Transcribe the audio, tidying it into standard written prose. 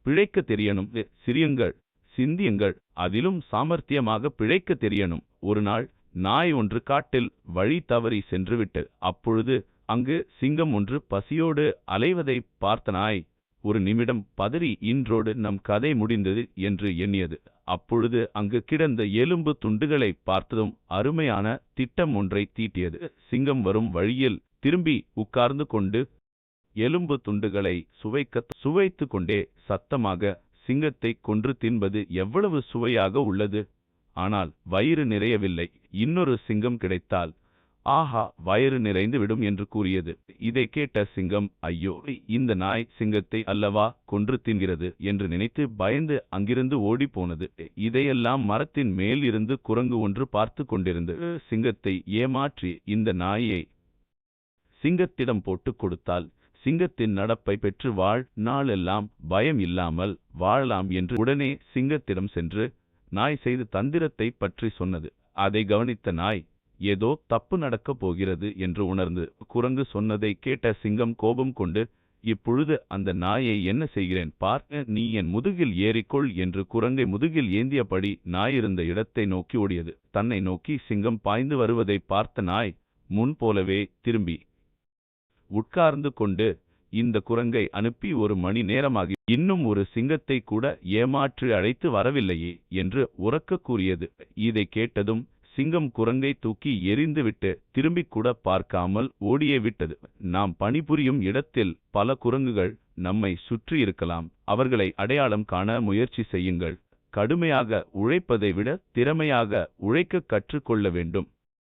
பிழைக்க தெரியணும். சிரியுங்கள், சிந்தியுங்கள், அதிலும் சாமர்த்தியமாக பிழைக்க தெரியணும். ஒரு நாள் நாய் ஒன்று காட்டில் வழி தவறி சென்றுவிட்டு அப்பொழுது அங்கு சிங்கம் ஒன்று பசியோடு அலைவதை பார்த்த நாய் ஒரு நிமிடம் பதறி இன்றோடு நம் கதை முடிந்தது என்று எண்ணியது. அப்பொழுது அங்கு கிடந்த எலும்பு துண்டுகளை பார்த்ததும் அருமையான திட்டம் ஒன்றை தீட்டியது. சிங்கம் வரும் வழியில் திரும்பி உட்கார்ந்து கொண்டு எலும்பு துண்டுகளை சுவைத்து கொண்டே சத்தமாக, சிங்கத்தை கொன்று தின்பது எவ்வளவு சுவையாக உள்ளது! ஆனால் வயிறு நிறையவில்லை. இன்னொரு சிங்கம் கிடைத்தால் ஆஹா, வயிறு நிறைந்து விடும் என்று கூறியது. இதை கேட்ட சிங்கம், ஐயோ, இந்த நாய் சிங்கத்தை அல்லவா கொன்று தின்கிறது என்று நினைத்து பயந்து அங்கிருந்து ஓடிப்போனது. இதையெல்லாம் மரத்தின் மேல் இருந்து குரங்கு ஒன்று பார்த்து கொண்டிருந்தது. சிங்கத்தை ஏமாற்றி இந்த நாயை சிங்கத்திடம் போட்டுக் கொடுத்தால் சிங்கத்தின் நடப்பை பெற்று நாளெல்லாம் பயம் இல்லாமல் வாழலாம் என்று உடனே சிங்கத்திடம் சென்று நாய் செய்த தந்திரத்தை பற்றி சொன்னது. அதை கவனித்த நாய், ஏதோ தப்பு நடக்கப் போகிறது என்று உணர்ந்து குரங்கு சொன்னதை கேட்ட சிங்கம் கோபம் கொண்டு, இப்பொழுது அந்த நாயை என்ன செய்கிறேன் பார், நீ என் முதுகில் ஏறிக்கொள் என்று குரங்கை முதுகில் ஏந்தியபடி நாயிருந்த இடத்தை நோக்கி ஓடியது. தன்னை நோக்கி சிங்கம் பாய்ந்து வருவதை பார்த்த நாய் முன் போலவே திரும்பி உட்கார்ந்து கொண்டு, இந்த குரங்கை அனுப்பி 1 மணி நேரமாகி இன்னும் ஒரு சிங்கத்தை கூட ஏமாற்றி அழைத்து வரவில்லையே என்று உரக்க கூறியது. இதை கேட்டதும் சிங்கம் குரங்கை தூக்கி எறிந்துவிட்டு திரும்பிக் கூட பார்க்காமல் ஓடியே விட்டது. நாம் பணிபுரியும் இடத்தில் பல குரங்குகள் நம்மை சுற்றி இருக்கலாம். அவர்களை அடையாளம் காண முயற்சி செய்யுங்கள். கடுமையாக உழைப்பதை விட திறமையாக உழைக்க கற்றுக்கொள்ள வேண்டும்.